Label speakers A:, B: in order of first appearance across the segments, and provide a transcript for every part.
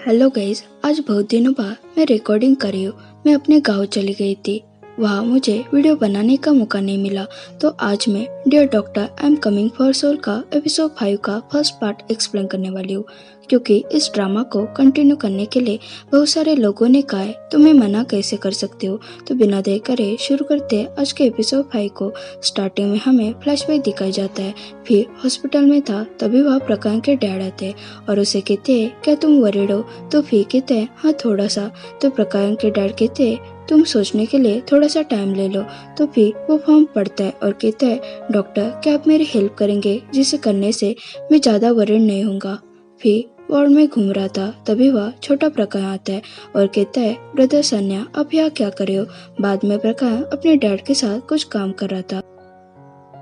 A: Hello guys, आज बहुत दिनों बाद मैं रिकॉर्डिंग कर रही हूँ। मैं अपने गांव चली गई थी। वहाँ मुझे वीडियो बनाने का मौका नहीं मिला, तो आज मैं dear doctor I am coming for soul का एपिसोड 5 का फर्स्ट पार्ट एक्सप्लेन करने वाली हूँ। क्योंकि इस ड्रामा को कंटिन्यू करने के लिए बहुत सारे लोगों ने कहा है, तो मैं मना कैसे कर सकती हूँ। तो बिना देर करे शुरू करते हैं आज के एपिसोड 5 को। स्टार्टिंग में हमें फ्लैशबैक दिखाया जाता है। फिर हॉस्पिटल में था, तभी वह प्रकाश के डैड आते हैं और उसे कहते हैं क्या तुम वरीड हो। तो फिर कहते हैं हाँ थोड़ा सा। तो प्रकाश के डैड कहते हैं तुम सोचने के लिए थोड़ा सा टाइम ले लो। तो फिर वो फॉर्म पढ़ता है और कहता है डॉक्टर क्या आप मेरी हेल्प करेंगे, जिसे करने से मैं ज़्यादा वरीड नहीं होऊंगा। फिर वार्ड में घूम रहा था, तभी वह छोटा प्रकाश आता है और कहता है ब्रदर सन्या आप यहाँ क्या कर रहे हो। बाद में प्रकाश अपने डैड के साथ कुछ काम कर रहा था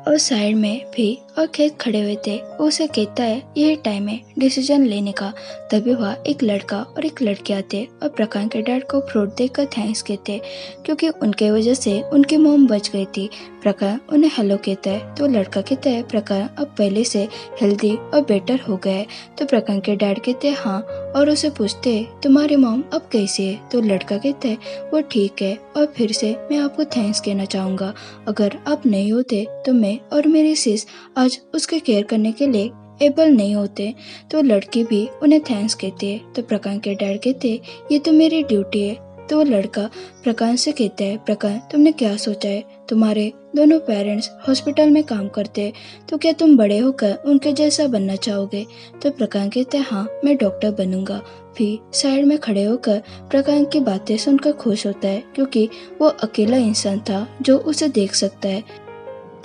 A: और साइड में भी और खेत खड़े हुए थे। वो उसे कहता है यही टाइम है डिसीजन लेने का। तभी वह एक लड़का और एक लड़की आते और प्रकाश के डैड को फ्रूट देकर थैंक्स कहते, क्योंकि उनके वजह से उनकी मोम बच गई थी। प्रकाश उन्हें हेलो कहता है, तो लड़का कहता है प्रकाश अब पहले से हेल्दी और बेटर हो गया है। तो प्रकाश के डैड कहते हैं हाँ, और उसे पूछते तुम्हारी मोम अब कैसी है। तो लड़का कहता है वो ठीक है, और फिर से मैं आपको थैंक्स कहना चाहूँगा। अगर आप नहीं होते तो मैं और मेरी सिस आज उसके केयर करने के लिए एबल नहीं होते। तो लड़की भी उन्हें थैंक्स कहती है। तो प्रकाश के डैड कहते ये तो मेरी ड्यूटी है। तो वो लड़का प्रकाश से कहता है प्रकाश तुमने क्या सोचा है, तुम्हारे दोनों पेरेंट्स हॉस्पिटल में काम करते हैं, तो क्या तुम बड़े होकर उनके जैसा बनना चाहोगे। तो प्रकाश कहते हैं हाँ मैं डॉक्टर बनूंगा। फिर साइड में खड़े होकर प्रकाश की बातें सुनकर खुश होता है, क्योंकि वो अकेला इंसान था जो उसे देख सकता है।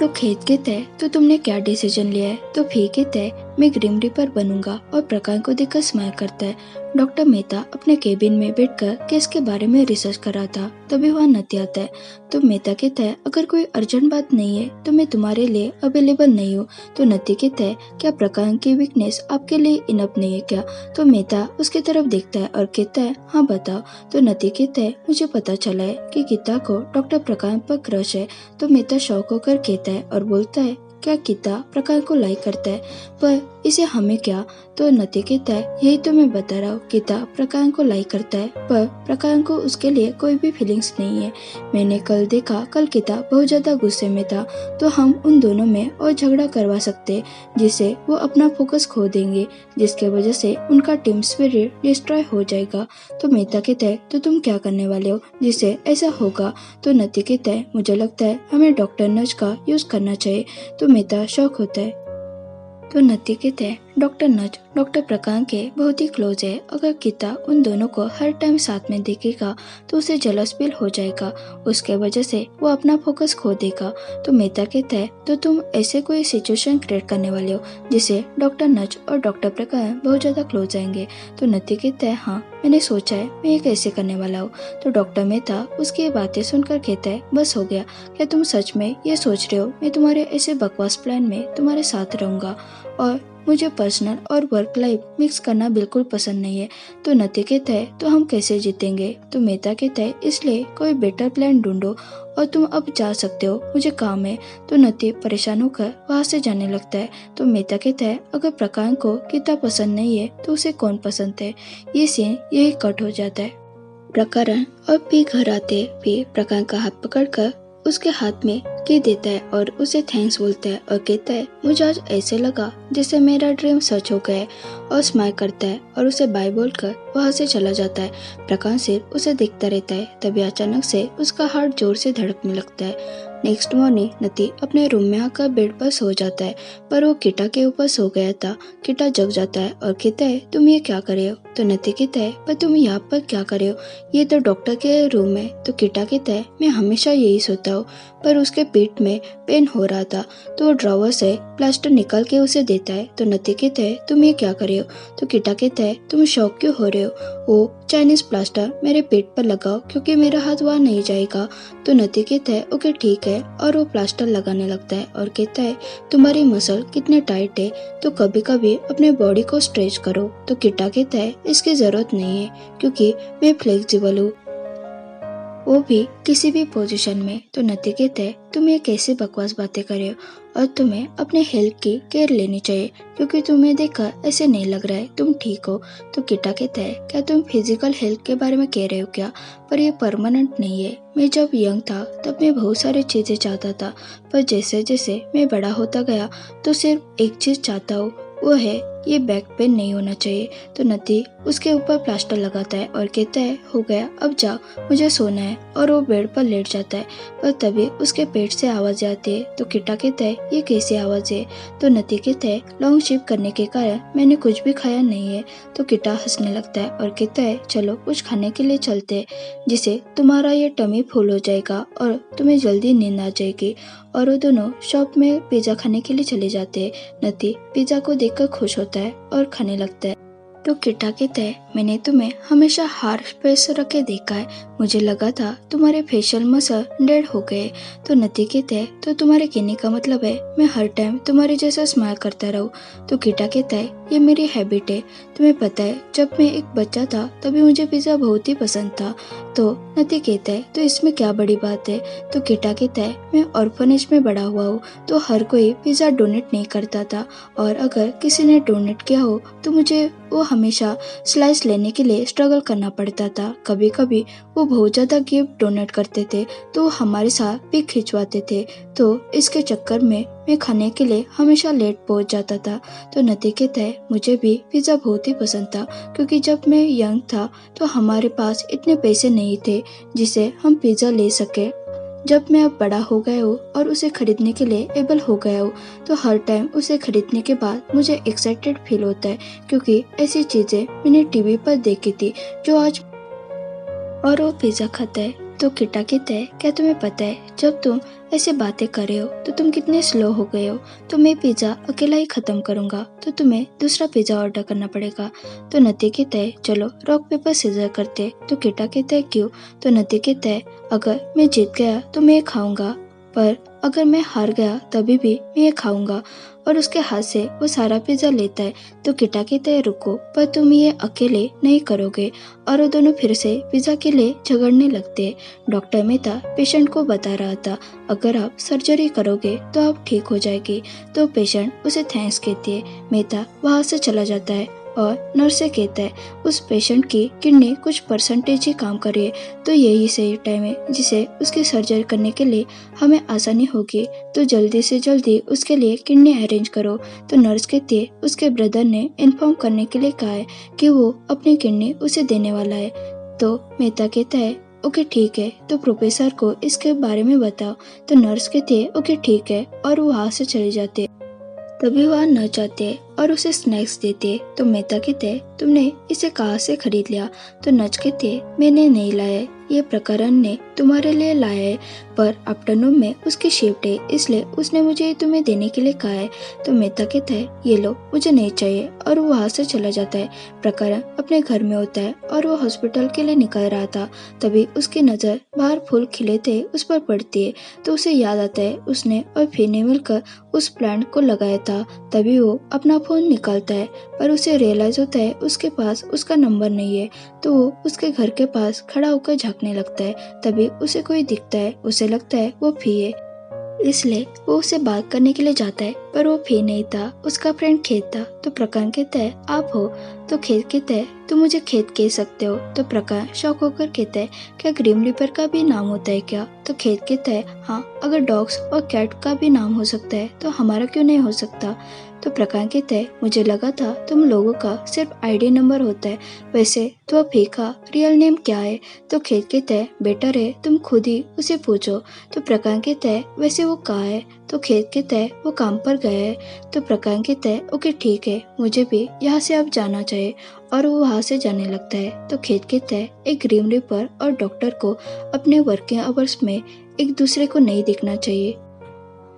A: तो खेत कहता है तो तुमने क्या डिसीजन लिया है। तो फिर कहता है मैं ग्रीम रीपर बनूंगा, और प्रकाश को देखकर स्माइल करता है। डॉक्टर मेहता अपने केबिन में बैठकर केस के बारे में रिसर्च कर रहा था, तभी वह नती आता है। तो मेहता कहता है अगर कोई अर्जेंट बात नहीं है तो मैं तुम्हारे लिए अवेलेबल नहीं हूँ। तो नती कहता है क्या प्रकाश की वीकनेस आपके लिए इनफ नहीं है क्या। तो मेहता उसकी तरफ देखता है और कहता है हाँ बताओ। तो नती कहता है मुझे पता चला है कि गीता को डॉक्टर प्रकाश पर क्रश है। तो मेहता शौक होकर कहता है और बोलता है क्या गीता प्रकाश को लाइक करता है, पर इसे हमें क्या। तो नती कहता है यही तो मैं बता रहा हूँ, गीता प्रकाश को लाइक करता है पर प्रकाश को उसके लिए कोई भी फीलिंग्स नहीं है। मैंने कल देखा, कल गीता बहुत ज्यादा गुस्से में था, तो हम उन दोनों में और झगड़ा करवा सकते जिससे वो अपना फोकस खो देंगे, जिसके वजह से उनका टीम स्पिरिट डिस्ट्रॉय हो जाएगा। तो मेहता कहता है तो तुम क्या करने वाले हो जिससे ऐसा होगा। तो नती कहता है मुझे लगता है हमें डॉक्टर नज का यूज करना चाहिए। तो मेहता शौक होता है। तो नती कहते हैं डॉक्टर नज डॉक्टर प्रकाश के बहुत ही क्लोज है, अगर गीता उन दोनों को हर टाइम साथ में देखेगा तो उसे जलस फील हो जाएगा, उसके वजह से वो अपना फोकस खो देगा। तो मेहता कहता है तो तुम ऐसे कोई सिचुएशन क्रिएट करने वाले हो जिससे डॉक्टर नज और डॉक्टर प्रकाश बहुत ज्यादा क्लोज आएंगे। तो नती कहता है हाँ मैंने सोचा है, मैं ये कैसे करने वाला हूँ। तो डॉक्टर मेहता उसकी बातें सुनकर कहता है बस हो गया, क्या तुम सच में ये सोच रहे हो मैं तुम्हारे ऐसे बकवास प्लान में तुम्हारे साथ रहूंगा, और मुझे पर्सनल और वर्क लाइफ मिक्स करना बिल्कुल पसंद नहीं है। तो नती कहता है तो हम कैसे जीतेंगे। तो मेहता कहता है इसलिए कोई बेटर प्लान ढूंढो और तुम अब जा सकते हो, मुझे काम है। तो नती परेशान होकर वहाँ से जाने लगता है। तो मेहता कहता है अगर प्रकाश को गीता पसंद नहीं है तो उसे कौन पसंद है। ये सीन यही कट हो जाता है। प्रकरण और फिर घर आते फिर प्रकाश का हाथ पकड़कर उसके हाथ में की देता है और उसे थैंक्स बोलता है और कहता है मुझे आज ऐसे लगा जैसे मेरा ड्रीम सच हो गया है, और स्माइल करता है और उसे बाय बोलकर वहां से चला जाता है। प्रकाश सिर्फ उसे देखता रहता है, तभी अचानक से उसका हार्ट जोर से धड़कने लगता है। नेक्स्ट मॉर्निंग नती अपने रूम में आकर बेड पर सो जाता है, पर वो किटा के ऊपर सो गया था। किटा जग जाता है और कहता है तुम ये क्या कर रहे हो। तो नती कहता है पर तुम यहाँ पर क्या कर रहे हो, ये तो डॉक्टर के रूम है। तो किटा कहता है मैं हमेशा यही सोता हूँ, पर उसके पीठ में पेन हो रहा था, तो वो ड्रॉवर से प्लास्टर निकाल के उसे देता है। तो नती कहता है तुम ये क्या कर रहे हो। तो किटा कहता है तुम शौक क्यों हो रहे हो, वो चाइनीज प्लास्टर मेरे पेट पर लगाओ क्योंकि मेरा हाथ वहाँ नहीं जाएगा। तो नती कहता है ओके ठीक है, और वो प्लास्टर लगाने लगता है और कहता है तुम्हारी मसल कितने टाइट है, तो कभी कभी अपने बॉडी को स्ट्रेच करो। तो किटा कहता है इसकी जरूरत नहीं है क्योंकि मैं फ्लेक्सिबल हूँ, वो भी किसी भी पोजीशन में। तो नती कहता है तुम ये कैसे बकवास बातें कर रहे हो, और तुम्हें अपने हेल्थ की केयर लेनी चाहिए, क्योंकि तुम्हें देखकर ऐसे नहीं लग रहा है तुम ठीक हो। तो किटा कहता है, क्या तुम फिजिकल हेल्थ के बारे में कह रहे हो क्या? पर ये परमानेंट नहीं है। मैं जब यंग था तब मैं बहुत सारी चीजें चाहता था, पर जैसे जैसे मैं बड़ा होता गया तो सिर्फ एक चीज चाहता हूँ, वो है ये बैक पेन नहीं होना चाहिए। तो नती उसके ऊपर प्लास्टर लगाता है और कहता है, हो गया, अब जाओ, मुझे सोना है। और वो बेड पर लेट जाता है, पर तभी उसके पेट से आवाज आती है। तो किटा कहता है, ये कैसी आवाज है? तो नती कहता है, लॉन्ग शिफ्ट करने के कारण मैंने कुछ भी खाया नहीं है। तो किटा हंसने लगता है और कहता है, चलो कुछ खाने के लिए चलते हैं, जिससे तुम्हारा ये टमी फुल हो जाएगा और तुम्हें जल्दी नींद आ जाएगी। और वो दोनों शॉप में पिज्जा खाने के लिए चले जाते हैं। नती पिज्जा को देखकर खुश होता है और खाने लगता है। तो किटा कहता है, मैंने तुम्हें हमेशा हार्श फेस रखे देखा है, मुझे लगा था तुम्हारे फेशियल मसल डेड हो गए। तो नती कहता है, तो तुम्हारे कहने का मतलब है मैं हर टाइम तुम्हारे जैसा स्माइल करता रहूं? तो किटा कहता है, ये मेरी हैबिट है। तुम्हें पता है जब मैं एक बच्चा था तभी मुझे पिज्जा बहुत ही पसंद था। तो नती कहता है, तो इसमें क्या बड़ी बात है? तो किटा कहता है, मैं ऑर्फनेज में बड़ा हुआ हूँ, तो हर कोई पिज्जा डोनेट नहीं करता था, और अगर किसी ने डोनेट किया हो तो मुझे वो हमेशा स्लाइस लेने के लिए स्ट्रगल करना पड़ता था। कभी कभी वो बहुत ज्यादा गिफ्ट डोनेट करते थे तो वो हमारे साथ पिक खिंचवाते थे, तो इसके चक्कर में मैं खाने के लिए हमेशा लेट पहुंच जाता था। तो नती कहता है, मुझे भी पिज्जा बहुत ही पसंद था, क्योंकि जब मैं यंग था तो हमारे पास इतने पैसे नहीं थे जिसे हम पिज्जा ले सके। जब मैं अब बड़ा हो गया हूँ और उसे खरीदने के लिए एबल हो गया हूँ, तो हर टाइम उसे खरीदने के बाद मुझे एक्साइटेड फील होता है, क्योंकि ऐसी चीजें मैंने टीवी पर देखी थी जो आज। और वो पिज्जा खाता है। तो किटा कहता है, क्या तुम्हें पता है जब तुम ऐसे बातें कर रहे हो तो तुम कितने स्लो हो गए हो? तो मैं पिज्जा अकेला ही खत्म करूंगा, तो तुम्हें दूसरा पिज्जा ऑर्डर करना पड़ेगा। तो नती कहता है, चलो रॉक पेपर सीजर करते। तो किटा कहता है, क्यों? तो नती कहता है, अगर मैं जीत गया तो मैं ये खाऊंगा, पर अगर मैं हार गया तभी भी मैं ये खाऊंगा। और उसके हाथ से वो सारा पिज्जा लेता है। तो किटा कहता है, रुको, पर तुम ये अकेले नहीं करोगे। और वो दोनों फिर से पिज्जा के लिए झगड़ने लगते हैं। डॉक्टर मेहता पेशेंट को बता रहा था, अगर आप सर्जरी करोगे तो आप ठीक हो जाएगी। तो पेशेंट उसे थैंक्स कहती है। मेहता वहां से चला जाता है और नर्स से कहता है, उस पेशेंट की किडनी कुछ परसेंटेज ही काम कर रही है, तो यही सही टाइम है जिसे उसकी सर्जरी करने के लिए हमें आसानी होगी, तो जल्दी से जल्दी उसके लिए किडनी अरेंज करो। तो नर्स कहती है, उसके ब्रदर ने इन्फॉर्म करने के लिए कहा है कि वो अपनी किडनी उसे देने वाला है। तो मेहता कहता है, ओके ठीक है, तो प्रोफेसर को इसके बारे में बताओ। तो नर्स कहती है, ओके ठीक है, और वो वहां से चले जाते हैं। तभी वह न चाहते और उसे स्नैक्स देते। तो मेहता कहते, तुमने इसे कहाँ से खरीद लिया? तो नच कहते, मैंने नहीं लाया, ये प्रकरण ने तुम्हारे लिए लाया है, पर आफ्टरनून में उसकी शिफ्ट है, इसलिए उसने मुझे तुम्हें देने के लिए कहा है। तो मेहता कहता है, ये लो, मुझे नहीं चाहिए, और वो वहां से चला जाता है। प्रकरण अपने घर में होता है और वो हॉस्पिटल के लिए निकल रहा था। तभी उसकी नजर बाहर फूल खिले थे उस पर पड़ती है। तो उसे याद आता है उसने और फिनी मिलकर उस प्लांट को लगाया था। तभी वो अपना फोन निकालता है, पर उसे रियलाइज होता है उसके पास उसका नंबर नहीं है। तो वो उसके घर के पास खड़ा होकर झांकने लगता है। तभी उसे कोई दिखता है, उसे लगता है वो फी है, इसलिए वो उसे बात करने के लिए जाता है, पर वो फी नहीं था, उसका फ्रेंड खेत था। तो प्रकाश कहता है, आप हो? तो खेत कहता है, तुम मुझे खेत कह सकते हो। तो प्रकाश शौक होकर कहता है, क्या ग्रीम रीपर का भी नाम होता है क्या? तो खेत कहता है, हाँ, अगर डॉग्स और कैट का भी नाम हो सकता है तो हमारा क्यों नहीं हो सकता? तो प्रकाश कहता है, मुझे लगा था तुम लोगों का सिर्फ आईडी नंबर होता है, वैसे तो फी का रियल नेम क्या है? तो खेत कहता है, बेटर है तुम खुद ही उसे पूछो। तो प्रकाश कहता है, वैसे वो कहाँ है? तो खेत कहता है, वो काम पर गया है। तो प्रकाश कहता है, ओके ठीक है, मुझे भी यहाँ से अब जाना चाहिए, और वो वहाँ से जाने लगता है। तो खेत कहता है, एक ग्रीम रीपर और डॉक्टर को अपने वर्किंग आवर्स में एक दूसरे को नहीं दिखना चाहिए।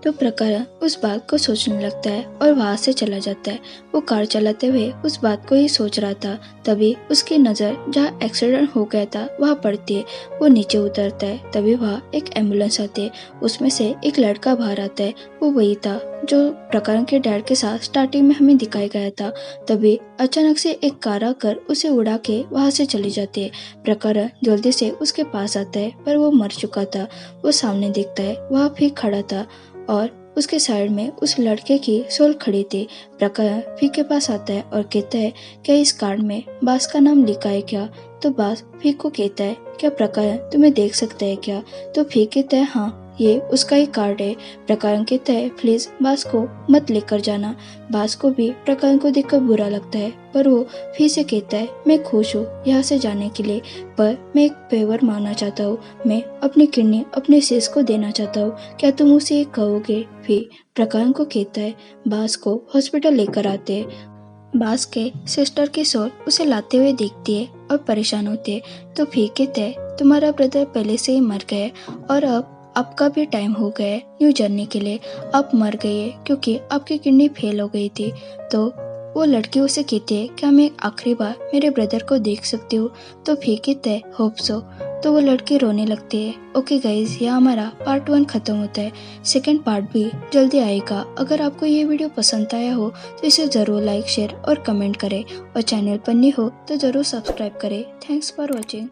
A: तो प्रकरण उस बात को सोचने लगता है और वहां से चला जाता है। वो कार चलाते हुए उस बात को ही सोच रहा था। तभी उसकी नजर जहाँ एक्सीडेंट हो गया था वहाँ पड़ती है। वो नीचे उतरता है, तभी वहाँ एक एम्बुलेंस आती है, उसमें से एक लड़का बाहर आता है। वो वही था जो प्रकरण के डैड के साथ स्टार्टिंग में हमें दिखाया गया था। तभी अचानक से एक कार आकर उसे उड़ा के वहां से चली जाती है। प्रकरण जल्दी से उसके पास आता है, पर वो मर चुका था। वो सामने देखता है, वह भी खड़ा था और उसके साइड में उस लड़के की सोल खड़ी थी। प्रकाश फी के पास आता है और कहता है क्या इस कार्ड में बास का नाम लिखा है क्या? तो बास फी को कहता है क्या प्रकाश तुम्हें देख सकता है क्या? तो फी कहता है हाँ ये उसका ही कार्ड है। प्रकाश कहता है प्लीज बास को मत लेकर जाना। बास को भी प्रकाश को देखकर बुरा लगता है पर वो फी से कहता है मैं खुश हूँ यहाँ से जाने के लिए, पर मैं एक फेवर मांगना चाहता हूँ। मैं अपनी किडनी अपने सेस को देना चाहता हूँ, क्या तुम उसे कहोगे? फी प्रकाश को कहता है बास को हॉस्पिटल लेकर आते हैं। बास के सिस्टर की सोल उसे लाते हुए देखती है और परेशान होती है। तो फी कहते हैं तुम्हारा ब्रदर पहले से ही मर गया है और अब आपका भी टाइम हो गया है न्यू जर्नी के लिए। आप मर गए हैं क्योंकि आपकी किडनी फेल हो गई थी। तो वो लड़की उसे कहती है क्या मैं आखिरी बार मेरे ब्रदर को देख सकती हूँ? तो फी कहते हैं होप सो। तो वो लड़की रोने लगती है। ओके गाइज, यहाँ हमारा पार्ट 1 खत्म होता है। सेकंड पार्ट भी जल्दी आएगा। अगर आपको ये वीडियो पसंद आया हो तो इसे ज़रूर लाइक शेयर और कमेंट करें और चैनल पर नहीं हो तो ज़रूर सब्सक्राइब करें। Thanks for watching.